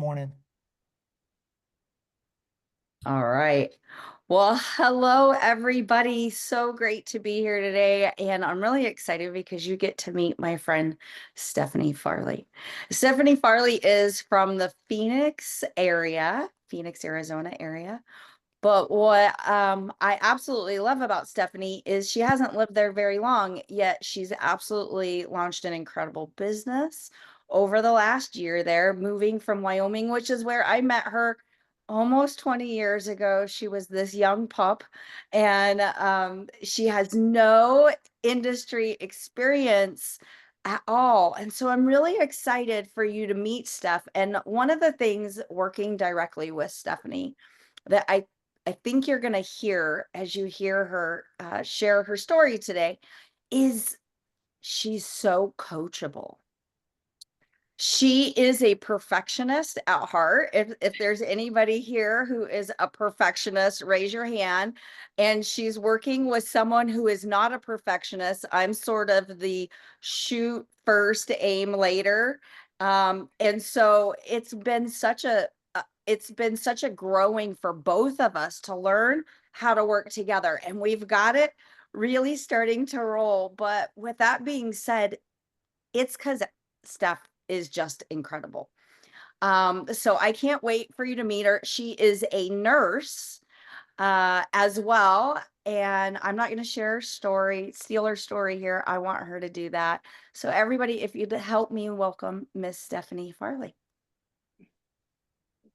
Morning. All right. Well, hello, everybody. So great to be here today. And I'm really excited because you get to meet my friend, Stephanie Farley. Stephanie Farley is from the Phoenix, Arizona area. But what I absolutely love about Stephanie is she hasn't lived there very long, yet she's absolutely launched an incredible business over the last year there, moving from Wyoming, which is where I met her almost 20 years ago. She was this young pup, and she has no industry experience at all. And so I'm really excited for you to meet Steph. And one of the things working directly with Stephanie that I think you're going to hear as you hear her share her story today is she's so coachable. She is a perfectionist at heart. If there's anybody here who is a perfectionist, raise your hand. And she's working with someone who is not a perfectionist. I'm sort of the shoot first, aim later. And so it's been such a growing for both of us to learn how to work together. And we've got it really starting to roll. But with that being said, it's because Steph is just incredible. So I can't wait for you to meet her. She is a nurse as well. And I'm not going to share her story, steal her story here. I want her to do that. So everybody, if you'd help me welcome Miss Stephanie Farley.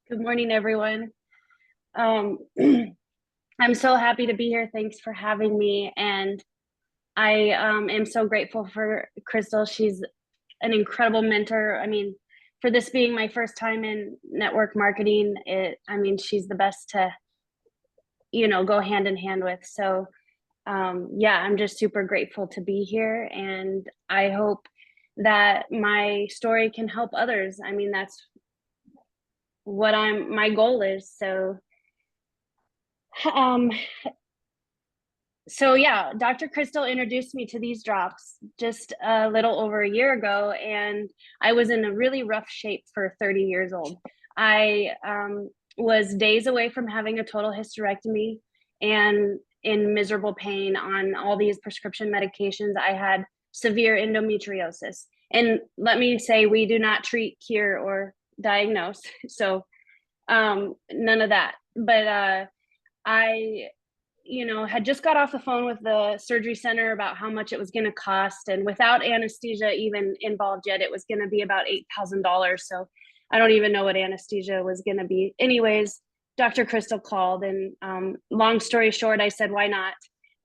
Good morning, everyone. Um, I'm so happy to be here. Thanks for having me. And I am so grateful for Crystal. She's an incredible mentor. I mean, for this being my first time in network marketing, she's the best to, go hand in hand with. So, yeah, I'm just super grateful to be here. And I hope that my story can help others. I mean, that's what my goal is. Um, So yeah, Dr. Crystal introduced me to these drops just a little over a year ago, and I was in a really rough shape for 30 years old. I was days away from having a total hysterectomy and in miserable pain on all these prescription medications. I had severe endometriosis. And let me say, we do not treat, cure, or diagnose. So none of that. But I had just got off the phone with the surgery center about how much it was going to cost. And without anesthesia even involved yet, it was going to be about $8,000. So I don't even know what anesthesia was going to be. Anyways, Dr. Crystal called, and long story short, I said, why not?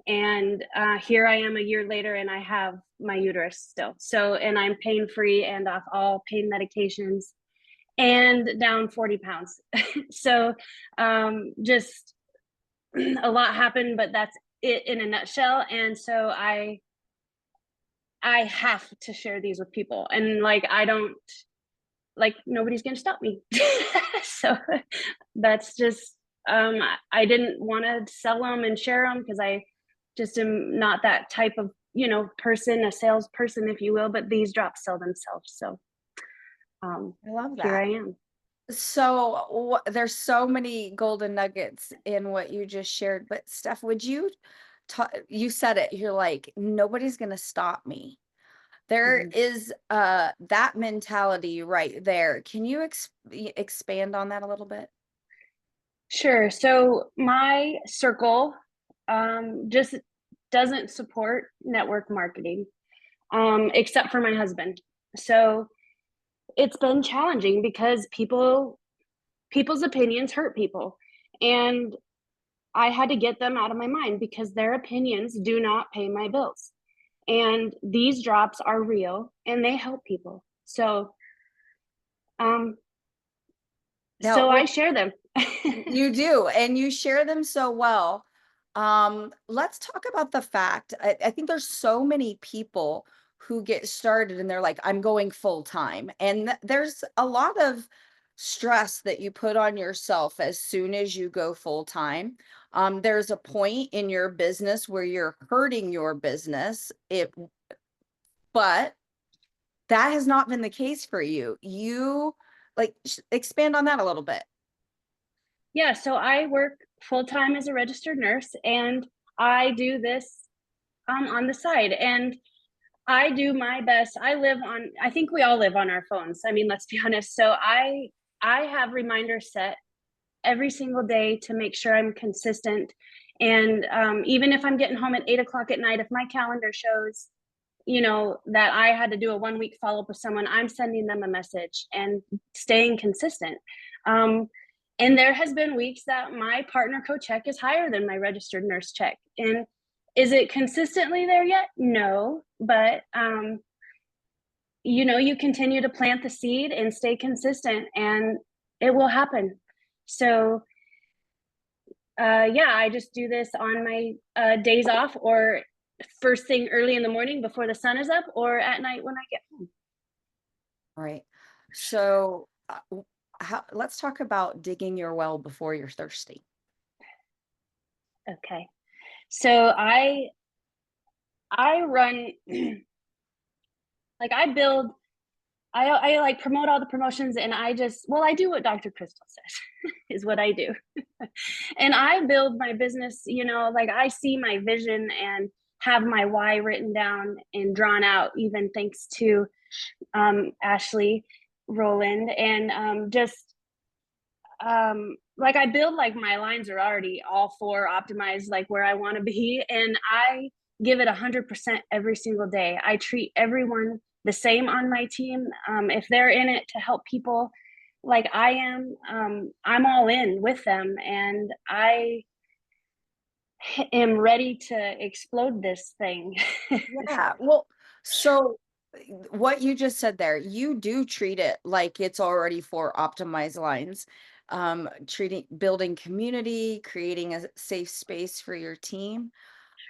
And here I am a year later, and I have my uterus still. So, and I'm pain free and off all pain medications and down 40 pounds. So, just a lot happened, but that's it in a nutshell. And so I have to share these with people, and nobody's gonna stop me. So that's just I didn't want to sell them and share them because I just am not that type of person, a salesperson, if you will. But these drops sell themselves. So I love here that. I am. So there's so many golden nuggets in what you just shared, but Steph, would you you said it, you're like, nobody's going to stop me. There Mhm. is that mentality right there. Can you expand on that a little bit? Sure. So my circle just doesn't support network marketing, except for my husband. So it's been challenging because people's opinions hurt people, and I had to get them out of my mind because their opinions do not pay my bills. And these drops are real and they help people. So um Now, so I share them. you do, and you share them so well. Let's talk about the fact, I think there's so many people who get started and they're like, I'm going full time. And there's a lot of stress that you put on yourself as soon as you go full time. There's a point in your business where you're hurting your business. But that has not been the case for you. You Like, expand on that a little bit. Yeah, so I work full-time as a registered nurse, and I do this on the side, and I do my best. I think we all live on our phones. I mean, let's be honest. So I have reminders set every single day to make sure I'm consistent. And even if I'm getting home at 8 o'clock at night, if my calendar shows, that I had to do a 1 week follow up with someone, I'm sending them a message and staying consistent. Um, and there has been weeks that my partner co-check is higher than my registered nurse check. And is it consistently there yet? No, but you continue to plant the seed and stay consistent, and it will happen. So yeah, I just do this on my days off, or first thing early in the morning before the sun is up, or at night when I get home. Right. So let's talk about digging your well before you're thirsty. Okay. So I run like I build I like promote all the promotions, and I do what Dr. Crystal says is what I do. And I build my business, like I see my vision and have my why written down and drawn out, even thanks to Ashley Rowland. And like I build, like my lines are already all for optimized, like where I want to be. And I give it 100% every single day. I treat everyone the same on my team. If they're in it to help people like I am, I'm all in with them, and I am ready to explode this thing. Yeah. Well, so what you just said there, you do treat it like it's already for optimized lines. Building community, creating a safe space for your team.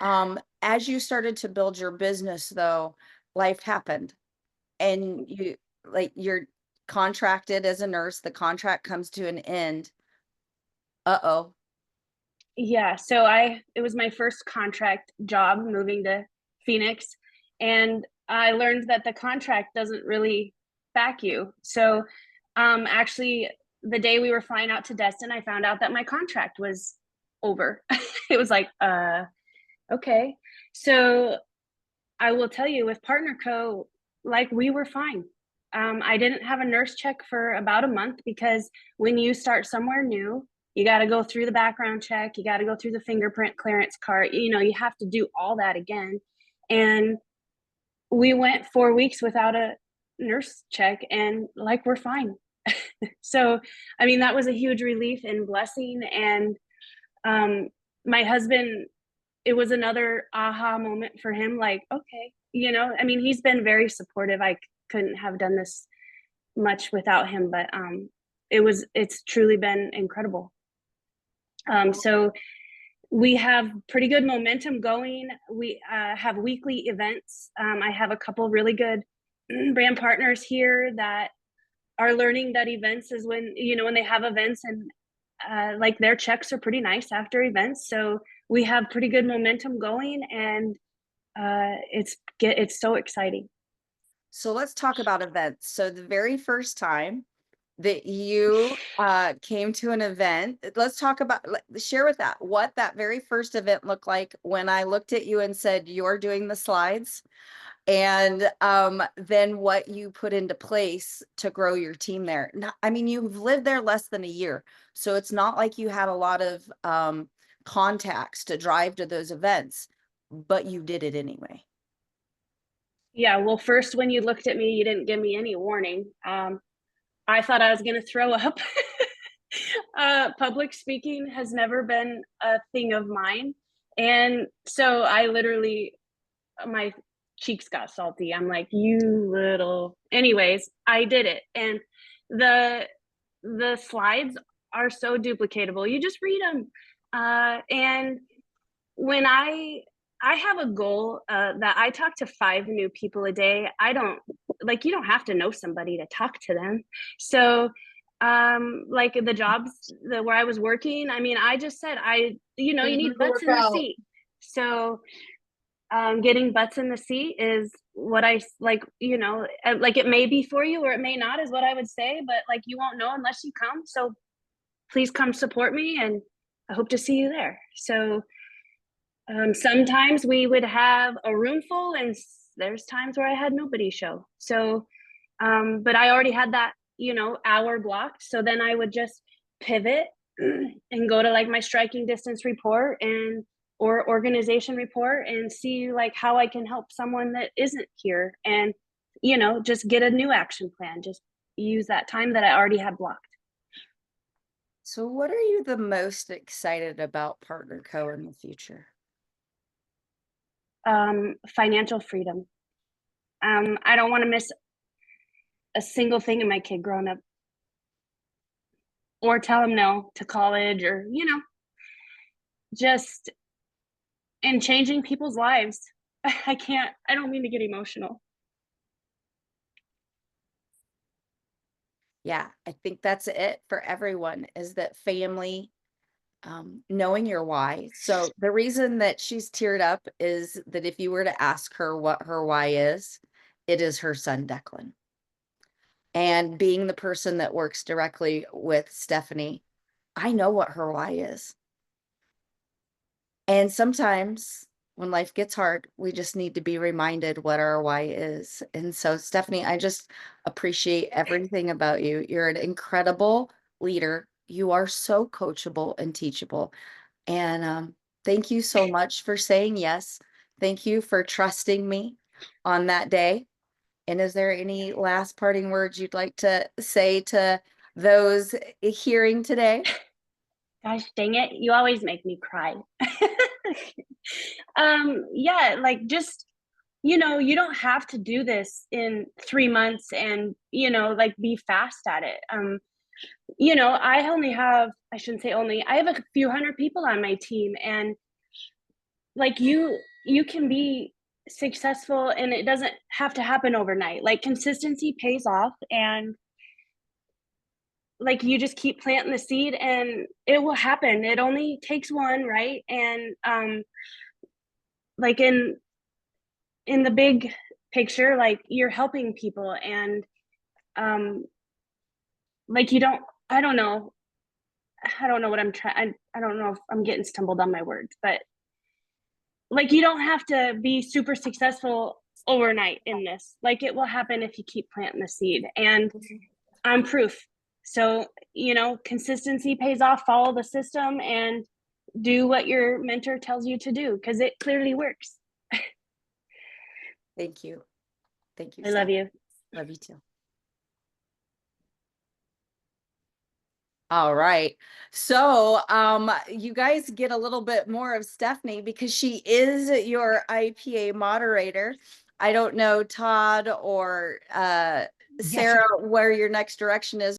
As you started to build your business though, life happened, and you're contracted as a nurse, the contract comes to an end. Uh-oh. Yeah, so it was my first contract job moving to Phoenix, and I learned that the contract doesn't really back you. So actually the day we were flying out to Destin, I found out that my contract was over. It was like, okay. So I will tell you, with Partner Co, like we were fine. I didn't have a nurse check for about a month, because when you start somewhere new, you got to go through the background check, you got to go through the fingerprint clearance card, you have to do all that again. And we went 4 weeks without a nurse check, and like we're fine. So, I mean, that was a huge relief and blessing. And my husband, it was another aha moment for him, like, okay, I mean, he's been very supportive. I couldn't have done this much without him, but it's truly been incredible. So we have pretty good momentum going. We have weekly events. I have a couple really good brand partners here that are learning that events is when they have events, and like their checks are pretty nice after events. So we have pretty good momentum going, and it's so exciting. So let's talk about events. So the very first time that you came to an event, let's talk about, share with that what that very first event looked like when I looked at you and said, you're doing the slides, and then what you put into place to grow your team there. I mean, you've lived there less than a year, so it's not like you had a lot of contacts to drive to those events, but you did it anyway. Yeah, well, first, when you looked at me, you didn't give me any warning. I thought I was going to throw up. Public speaking has never been a thing of mine. And so I literally, my cheeks got salty. I'm like, you little. Anyways, I did it. And the slides are so duplicatable. You just read them. And when I have a goal that I talk to 5 new people a day. You don't have to know somebody to talk to them. So like the jobs where I was working, I mean, I just said, you need butts in the seat. So getting butts in the seat is what I like, like it may be for you or it may not, is what I would say, but like you won't know unless you come. So please come support me, and I hope to see you there. So sometimes we would have a room full, and there's times where I had nobody show. So, but I already had that, hour blocked. So then I would just pivot and go to like my striking distance report and or organization report and see like how I can help someone that isn't here, and just get a new action plan. Just use that time that I already had blocked. So what are you the most excited about Partner Co in the future? Financial freedom. I don't want to miss a single thing in my kid growing up, or tell him no to college, or just in changing people's lives. I don't mean to get emotional. Yeah, I think that's it for everyone, is that family, knowing your why. So the reason that she's teared up is that if you were to ask her what her why is, it is her son, Declan. And being the person that works directly with Stephanie, I know what her why is. And sometimes when life gets hard, we just need to be reminded what our why is. And so, Stephanie, I just appreciate everything about you. You're an incredible leader. You are so coachable and teachable. And thank you so much for saying yes. Thank you for trusting me on that day. And is there any last parting words you'd like to say to those hearing today? Gosh dang it, you always make me cry. Yeah, like just you don't have to do this in 3 months and like be fast at it. I shouldn't say only, I have a few hundred people on my team, and like you can be successful and it doesn't have to happen overnight. Like consistency pays off, and like you just keep planting the seed and it will happen. It only takes one, right? And like in the big picture, like you're helping people, and um like you don't I don't know what I'm trying I don't know if I'm getting stumbled on my words, but like you don't have to be super successful overnight in this. Like it will happen if you keep planting the seed, and I'm proof. So consistency pays off. Follow the system and do what your mentor tells you to do, because it clearly works. Thank you. Thank you, I love Steph. you. Love you too. All right. So, you guys get a little bit more of Stephanie because she is your IPA moderator. I don't know, Todd or Yes, Sarah, where your next direction is.